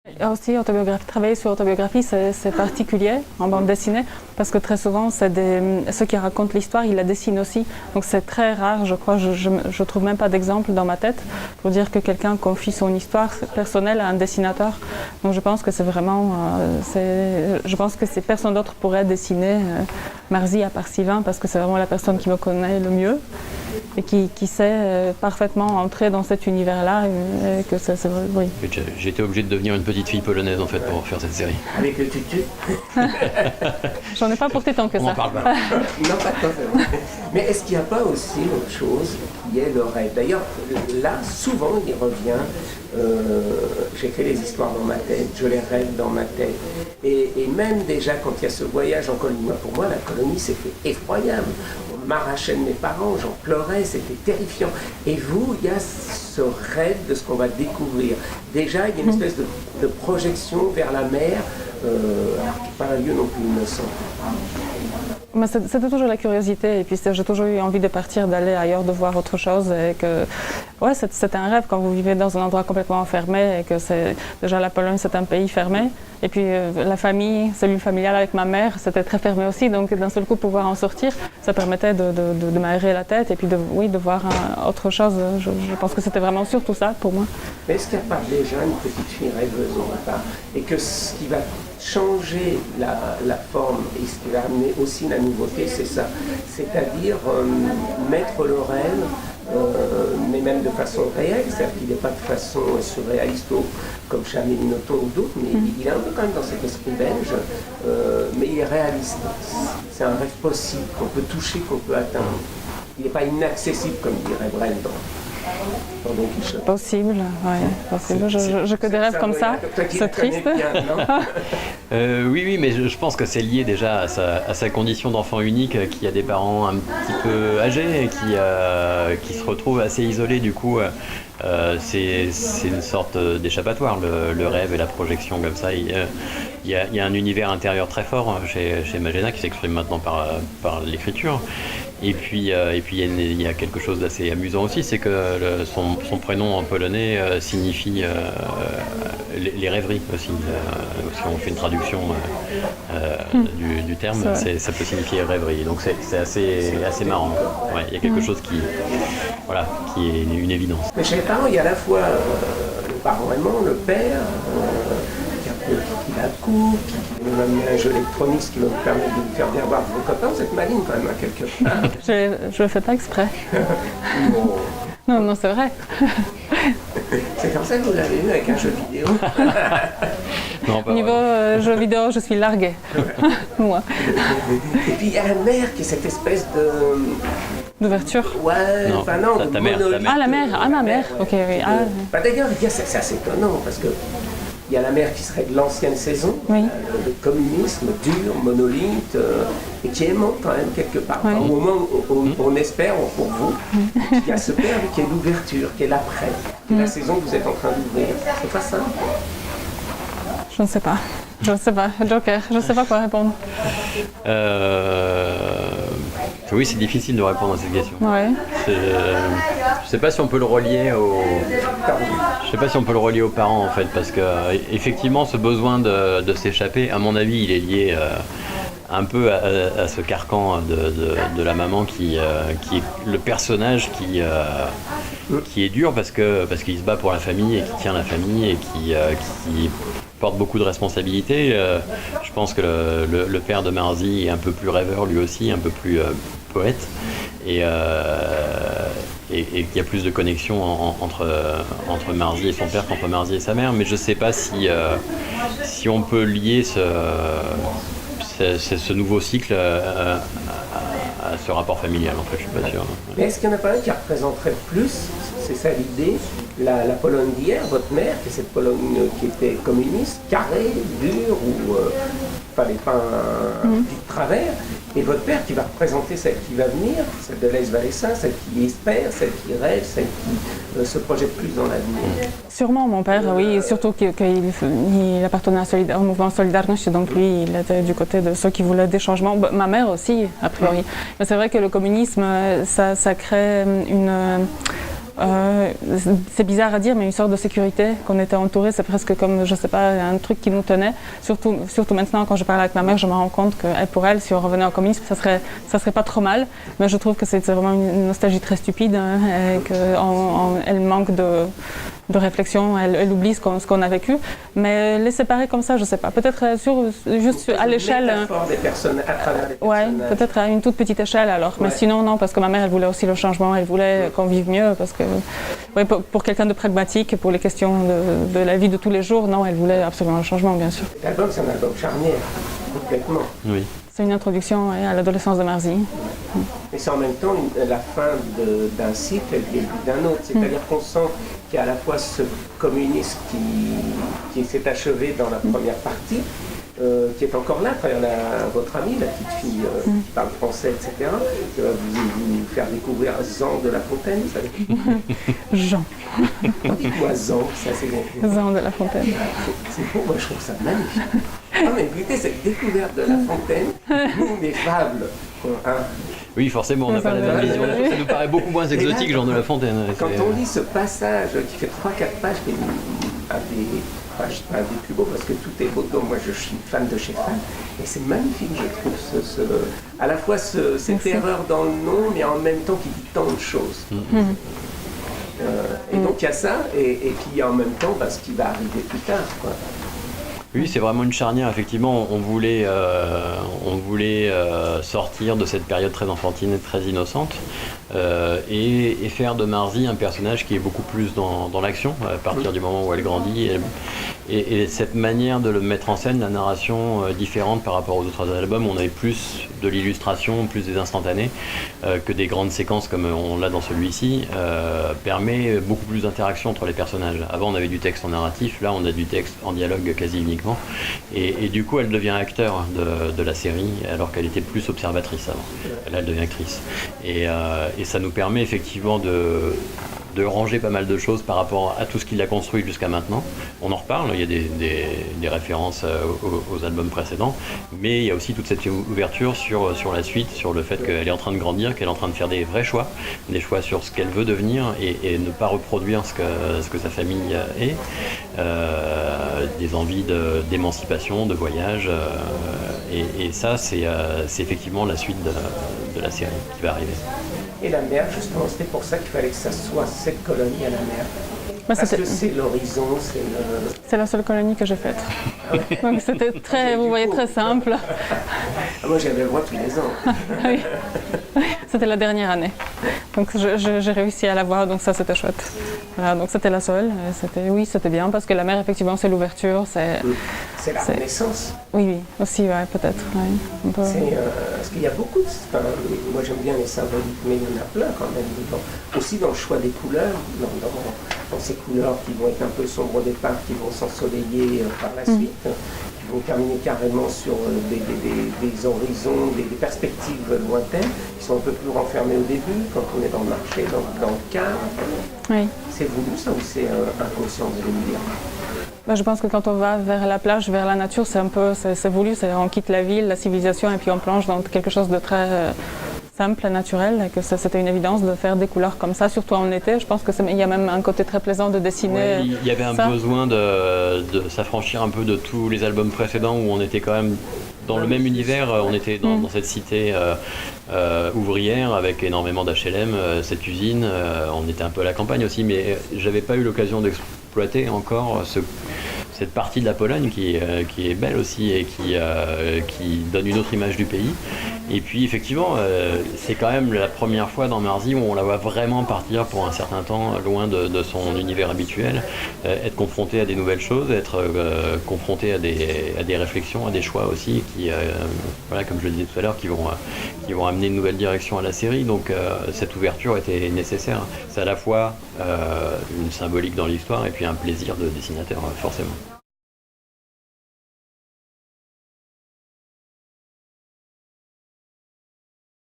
Aussi, travailler sur l'autobiographie, c'est particulier en bande dessinée, parce que très souvent, ceux qui racontent l'histoire, ils la dessinent aussi. Donc c'est très rare, je crois, je trouve même pas d'exemple dans ma tête pour dire que quelqu'un confie son histoire personnelle à un dessinateur. Donc je pense que c'est vraiment, je pense que personne d'autre pourrait dessiner Marzi à part Sylvain, parce que c'est vraiment la personne qui me connaît le mieux et qui sait parfaitement entrer dans cet univers-là. Et que oui. J'ai été obligé de devenir une petite fille polonaise en fait pour faire cette série. Avec le tutu. J'en ai pas porté tant que ça. On en parle pas. Non, pas tant. Mais est-ce qu'il n'y a pas aussi autre chose qui est le rêve? D'ailleurs, là, souvent, il revient. J'écris les histoires dans ma tête, je les rêve dans ma tête. Et même déjà, quand il y a ce voyage en colonie, pour moi, la colonie, c'était effroyable. On m'arrachait de mes parents, j'en pleurais, c'était terrifiant. Et vous, il y a ce rêve de ce qu'on va découvrir. Déjà, il y a une espèce de projection vers la mer, alors qui n'est pas un lieu non plus innocent. Mais c'était toujours la curiosité, et puis j'ai toujours eu envie de partir, d'aller ailleurs, de voir autre chose. Et que, ouais, c'était un rêve quand vous vivez dans un endroit complètement enfermé, et que déjà la Pologne, c'est un pays fermé. Et puis la famille, cellule familiale avec ma mère, c'était très fermé aussi. Donc d'un seul coup, pouvoir en sortir, ça permettait de m'aérer la tête et puis de voir autre chose. Je pense que c'était vraiment surtout ça pour moi. Mais est-ce qu'il n'y a pas déjà une petite fille rêveuse au départ? Et que ce qui va changer la forme et ce qui va amener aussi la nouveauté, c'est ça. C'est-à-dire mettre le rêve, mais même de façon réelle, c'est-à-dire qu'il n'est pas de façon surréaliste comme chez Amélie Nothomb ou d'autres, mais il est un peu quand même dans cet esprit belge, mais il est réaliste. C'est un rêve possible, qu'on peut toucher, qu'on peut atteindre. Il n'est pas inaccessible comme dirait Brel dans Don Quichotte. Possible, oui. Possible. Je que des rêves comme ça, c'est triste. Oui, mais je pense que c'est lié déjà à sa condition d'enfant unique, qui a des parents un petit peu âgés et qui se retrouvent assez isolés. Du coup, c'est une sorte d'échappatoire, le rêve et la projection comme ça. Il y a un univers intérieur très fort chez Magena qui s'exprime maintenant par l'écriture. Et puis il y a quelque chose d'assez amusant aussi, c'est que son prénom en polonais signifie les rêveries aussi. Si on fait une traduction du terme, ça peut signifier rêverie. Donc c'est assez marrant. Ouais, il y a quelque chose qui est une évidence. Mais chez les parents, il y a à la fois le parent allemand, le père, qui la coupe, qui nous a mis un jeu électronique qui va vous permettre de vous faire bien voir vos copains. Vous êtes maligne quand même, à quelque part. Je le fais pas exprès. Non, c'est vrai. C'est comme ça que vous l'avez eu avec un jeu vidéo. Non, pas Niveau jeu vidéo, je suis larguée. Moi. Et puis il y a la mère qui est cette espèce d'ouverture. Ouais, non, enfin non, ta mère. Ah, la mère, ma mère. Ok, oui. D'ailleurs, c'est assez étonnant parce que il y a la mère qui serait de l'ancienne saison, oui. Le communisme dur, monolithe, et qui aimante quand même quelque part. Oui. Au moment où on espère, pour vous, il y a ce père qui est l'ouverture, qui est l'après, qui est la saison que vous êtes en train d'ouvrir. C'est pas ça? Je ne sais pas. Joker, je ne sais pas quoi répondre. Oui, c'est difficile de répondre à cette question. Ouais. Je ne sais pas si on peut le relier aux parents en fait, parce que effectivement, ce besoin de s'échapper, à mon avis, il est lié un peu à ce carcan de la maman qui est le personnage qui est dur parce qu'il se bat pour la famille et qui tient la famille et qui porte beaucoup de responsabilités. Je pense que le père de Marzi est un peu plus rêveur lui aussi, un peu plus poète et qu'il y a plus de connexion entre Marzi et son père qu'entre Marzi et sa mère, mais je ne sais pas si on peut lier ce nouveau cycle à ce rapport familial, en fait, je suis pas sûr. Mais est-ce qu'il n'y en a pas un qui représenterait plus, c'est ça l'idée, la Pologne d'hier, votre mère, qui est cette Pologne qui était communiste, carrée, dure, où fallait pas un petit travers, et votre père qui va représenter celle qui va venir, celle de Lech Walesa, celle qui espère, celle qui rêve, celle qui se projette plus dans l'avenir. Sûrement mon père, oui, surtout qu'il appartenait au mouvement Solidarność, donc lui, il était du côté de ceux qui voulaient des changements. Ma mère aussi, a priori. Mais c'est vrai que le communisme, ça crée C'est bizarre à dire, mais une sorte de sécurité, qu'on était entouré, c'est presque comme, je sais pas, un truc qui nous tenait. Surtout maintenant, quand je parle avec ma mère, je me rends compte que pour elle, si on revenait au communisme, ça serait pas trop mal. Mais je trouve que c'est vraiment une nostalgie très stupide, hein, et qu'elle manque de réflexion, elle oublie ce qu'on a vécu. Mais les séparer comme ça, je sais pas. Peut-être juste à l'échelle. Des personnes, à travers les ouais, personnages. peut-être à une toute petite échelle alors. Mais sinon, non, parce que ma mère, elle voulait aussi le changement, elle voulait qu'on vive mieux. Parce que, ouais, pour quelqu'un de pragmatique, pour les questions de la vie de tous les jours, non, elle voulait absolument le changement, bien sûr. Cet album, c'est un album charnière, complètement. Oui. C'est une introduction à l'adolescence de Marzi. Et c'est en même temps la fin d'un cycle et le début d'un autre. C'est-à-dire qu'on sent qu'il y a à la fois ce communisme qui s'est achevé dans la première partie, qui est encore là, à travers votre amie, la petite fille qui parle français, etc., qui va vous faire découvrir Jean de La Fontaine, vous savez. Jean. Dites-moi Jean, ça c'est bon. Jean de La Fontaine. C'est beau, moi je trouve ça magnifique. Ah mais écoutez, cette découverte de La Fontaine, nous les fables, hein. Oui, forcément, on n'a pas la même vision. Ça nous paraît beaucoup moins exotique, Jean de La Fontaine. Quand on lit ce passage qui fait 3-4 pages, qui est un des plus beaux, parce que tout est beau dedans. Moi, je suis fan de chez Fan, et c'est magnifique, je trouve, à la fois cette erreur dans le nom, mais en même temps qui dit tant de choses. Et donc il y a ça, et puis il y a en même temps ce qui va arriver plus tard, quoi. Oui, c'est vraiment une charnière, effectivement. On voulait sortir de cette période très enfantine et très innocente et faire de Marzi un personnage qui est beaucoup plus dans l'action à partir du moment où elle grandit. Et cette manière de le mettre en scène, la narration différente par rapport aux autres albums, on avait plus de l'illustration, plus des instantanés que des grandes séquences comme on l'a dans celui-ci, permet beaucoup plus d'interaction entre les personnages. Avant on avait du texte en narratif, là on a du texte en dialogue quasi uniquement. Et du coup elle devient acteur de la série alors qu'elle était plus observatrice avant. Là elle devient actrice. Et ça nous permet effectivement de ranger pas mal de choses par rapport à tout ce qu'il a construit jusqu'à maintenant. On en reparle, il y a des références aux albums précédents, mais il y a aussi toute cette ouverture sur la suite, sur le fait qu'elle est en train de grandir, qu'elle est en train de faire des vrais choix, des choix sur ce qu'elle veut devenir et ne pas reproduire ce que sa famille est, des envies d'émancipation, de voyage, et ça c'est effectivement la suite de la série qui va arriver. Et la mer, justement, c'était pour ça qu'il fallait que ça soit cette colonie à la mer. Parce que c'est l'horizon, c'est la seule colonie que j'ai faite. Donc c'était très, vous voyez, très simple. Moi j'avais le droit tous les ans. Oui. C'était la dernière année. Donc j'ai réussi à la voir, donc ça c'était chouette. Voilà, donc c'était la seule. C'était bien parce que la mer, effectivement, c'est l'ouverture. C'est la renaissance. Oui, aussi, ouais, peut-être. Ouais, parce qu'il y a beaucoup de... moi j'aime bien les symboliques, mais il y en a plein quand même. Aussi dans le choix des couleurs, dans ces couleurs qui vont être un peu sombres au départ, qui vont s'ensoleiller par la suite, qui vont terminer carrément sur des horizons, des perspectives lointaines, qui sont un peu plus renfermées au début, quand on est dans le marché, dans le cadre. Oui. C'est voulu ça ou c'est inconscient, vous allez me dire? Je pense que quand on va vers la plage, vers la nature, c'est voulu, on quitte la ville, la civilisation, et puis on plonge dans quelque chose de très simple, naturel, et que c'était une évidence de faire des couleurs comme ça, surtout en été. Je pense qu'il y a même un côté très plaisant de dessiner. Ouais, il y avait un besoin de s'affranchir un peu de tous les albums précédents où on était quand même dans le même univers, on était dans cette cité ouvrière avec énormément d'HLM, cette usine, on était un peu à la campagne aussi, mais j'avais pas eu l'occasion d'exploiter encore cette partie de la Pologne qui est belle aussi et qui donne une autre image du pays. Et puis effectivement, c'est quand même la première fois dans Marzi où on la voit vraiment partir pour un certain temps loin de son univers habituel, être confronté à des nouvelles choses, être confronté à des réflexions, à des choix aussi qui, voilà, comme je le disais tout à l'heure, qui vont amener une nouvelle direction à la série. Donc cette ouverture était nécessaire. C'est à la fois une symbolique dans l'histoire et puis un plaisir de dessinateur, forcément.